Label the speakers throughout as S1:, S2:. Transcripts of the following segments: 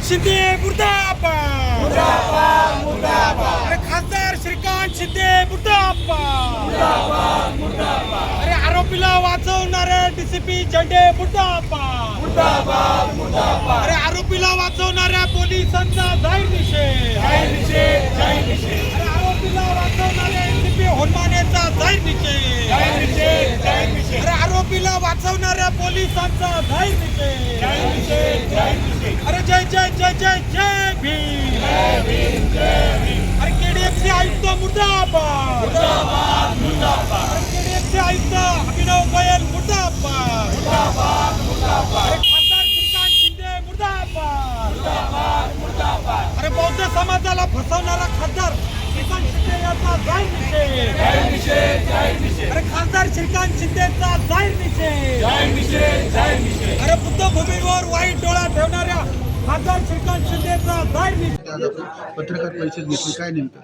S1: शिंदे मुर्दाबाद
S2: मुर्दाबाद मुर्दाबाद
S1: अरे खासदार श्रीकांत शिंदे मुर्दाबाद
S2: मुर्दाबाद मुर्दाबाद
S1: अरे आरोपीला वाचवणारे डीसीपी झेंडे मुर्दाबाद
S2: मुर्दाबाद मुर्दाबाद
S1: अरे आरोपीला वाचवणाऱ्या पोलिसांचा जाहीर निषेध
S2: जय निषेध जय निषेध
S1: अरे आरोपीला वाचवणारे डीसीपी होनमानेचा जाहीर निषेध
S2: जय निषेध जय निषेध
S1: अरे आरोपीला वाचवणाऱ्या पोलिसांचा जाहीर निषेध
S2: जय निषेध जय निषेध
S1: अरे जय जय जय जय जय भीम
S2: जय भीम जय भीम
S1: अरे केडीएफसी आयुक्त मुर्दाबाद
S2: मुर्दाबाद मुर्दाबाद
S1: केडीएफसी आयुक्त अभिनव गोयल मुर्दाबाद
S2: मुर्दाबाद मुर्दाबाद
S1: अरे खासदार श्रीकांत शिंदे मुर्दाबाद
S2: मुर्दाबाद मुर्दाबाद
S1: अरे बौद्ध समाजाला फसवणारा खासदार श्रीकांत शिंदे याचा जाहीर निषेध
S2: जय निषेध जय निषेध
S1: अरे खासदार श्रीकांत शिंदेचा जाहीर निषेध
S2: जय निषेध जय निषेध
S1: अरे बुद्धभूमीवर वाईट डोळा ठेवणाऱ्या खासदार श्रीकांत शिंदेचा जाहीर निषेध
S3: पत्रकार परिषद घेतली काय नेमकं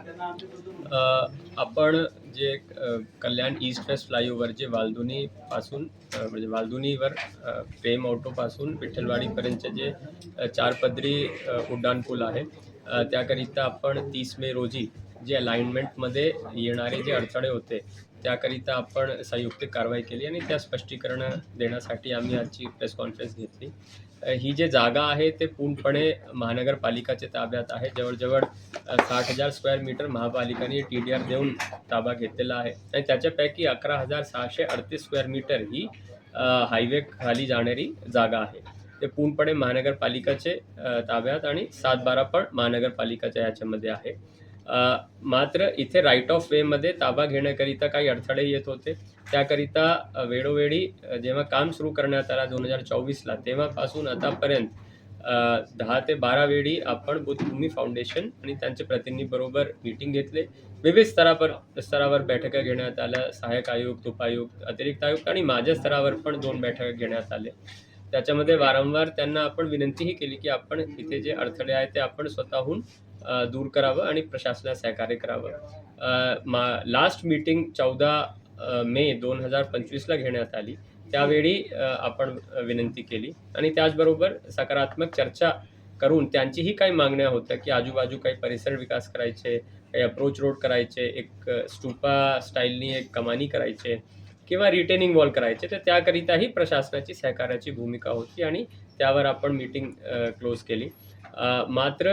S4: आपण जे कल्याण ईस्ट वेस्ट फ्लायओव्हर जे वालधुनीपासून म्हणजे वालधुनीवर प्रेम ऑटोपासून विठ्ठलवाडीपर्यंतचे जे चारपदरी उड्डाणपूल आहे त्याकरिता आपण 30 मे रोजी जे अलाइनमेंटमध्ये येणारे जे अडथळे होते त्याकरिता आपण संयुक्त कारवाई केली आणि त्या स्पष्टीकरण देण्यासाठी आम्ही आजची प्रेस कॉन्फरन्स घेतली. ही जे जागा आहे ते पूर्णपणे महानगरपालिकाच्या ताब्यात आहे. जवळजवळ 60,000 स्क्वेअर मीटर महापालिकाने TDR देऊन ताबा घेतलेला आहे आणि त्याच्यापैकी 11,638 स्क्वेअर मीटर ही हायवे खाली जाणारी जागा आहे. ते पूर्णपणे महानगरपालिकाचे ताब्यात आणि 7-12 पण महानगरपालिकाच्या याच्यामध्ये आहे. मात्र इथे राईट ऑफ वेमध्ये ताबा घेण्याकरिता काही अडथळे येत होते. त्याकरिता वेळोवेळी जेव्हा काम सुरू करण्यात आला 2024ला तेव्हापासून आतापर्यंत 10 ते 12 वेळी आपण बुद्धभूमी फाउंडेशन आणि त्यांच्या प्रतिनिधीबरोबर मीटिंग घेतले. विविध स्तरावर बैठका घेण्यात आल्या. सहाय्यक आयुक्त, उपायुक्त, अतिरिक्त आयुक्त आणि माझ्या स्तरावर पण 2 बैठका घेण्यात आल्या. त्याच्यामध्ये वारंवार त्यांना आपण विनंतीही केली की आपण इथे जे अडथळे आहेत ते आपण स्वतःहून दूर करावं आणि प्रशासनाला सहकार्य करावं. लास्ट मीटिंग 14 मे 2025ला घेण्यात आली. त्यावेळी आपण विनंती केली आणि त्याचबरोबर सकारात्मक चर्चा करून त्यांचीही काही मागण्या होत्या की आजूबाजू काही परिसर विकास करायचे, काही अप्रोच रोड करायचे, एक स्टुपा स्टाईलनी एक कमानी करायचे किंवा रिटेनिंग वॉल करायचे. तर त्याकरिताही प्रशासनाची सहकार्याची भूमिका होती आणि त्यावर आपण मीटिंग क्लोज केली. मात्र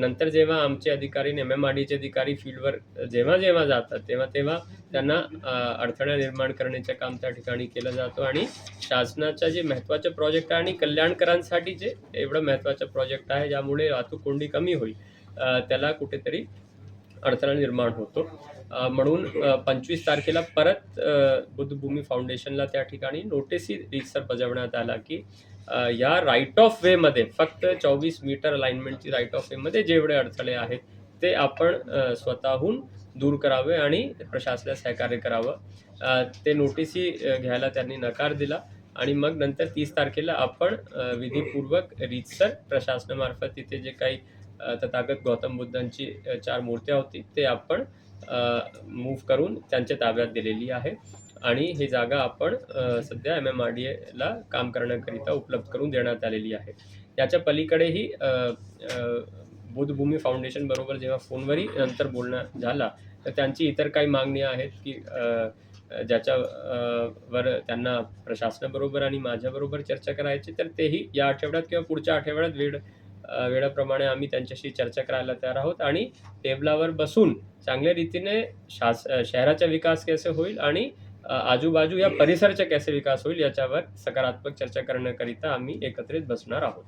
S4: नंतर जेव्हा आमचे अधिकारी आणि MMRDचे अधिकारी फील्डवर जेव्हा जातात तेव्हा त्यांना अडथळा निर्माण करण्याचं काम त्या ठिकाणी केलं जातं आणि शासनाचा जे महत्त्वाचं प्रोजेक्ट आहे आणि कल्याणकरांसाठी जे एवढं महत्त्वाचं प्रोजेक्ट आहे ज्यामुळे वाहतूक कोंडी कमी होईल त्याला कुठेतरी अडथळा निर्माण होतो. म्हणून 25 तारखेला परत बुद्धभूमी फाउंडेशनला त्या ठिकाणी नोटीसही रीतसर बजावण्यात आला की या राईट ऑफ वेमध्ये फक्त 24 मीटर अलाइनमेंटची राईट ऑफ वेमध्ये जेवढे अडथळे आहेत ते आपण स्वतःहून दूर करावे आणि प्रशासनाला सहकार्य करावं. ते नोटीसही घ्यायला त्यांनी नकार दिला आणि मग नंतर 30 तारखेला आपण विधीपूर्वक रीतसर प्रशासनामार्फत तिथे जे काही तथागत गौतम बुद्धांची 4 मूर्त्या होती ते आपण मूव्ह करून त्यांच्या ताब्यात दिलेली आहे आणि ही जागा आपण सध्या MMRDAला काम करण्याकरिता उपलब्ध करून देण्यात आलेली आहे. याच्या पलीकडेही बुद्धभूमी फाउंडेशन बरोबर जेव्हा फोनवरही नंतर बोलणं झाला तर त्यांची इतर काही मागणी आहेत की ज्याच्यावर त्यांना प्रशासनाबरोबर आणि माझ्याबरोबर चर्चा करायची तर तेही या आठवड्यात किंवा पुढच्या आठवड्यात वेळाप्रमाणे आम्ही त्यांच्याशी चर्चा करायला तयार आहोत आणि टेबलावर बसून चांगल्या रीतीने शहराचा विकास कसे होईल आणि आजूबाजू या परिसराचा कसे विकास होईल याच्यावर सकारात्मक चर्चा करण्याकरिता आम्ही एकत्रित बसणार आहोत.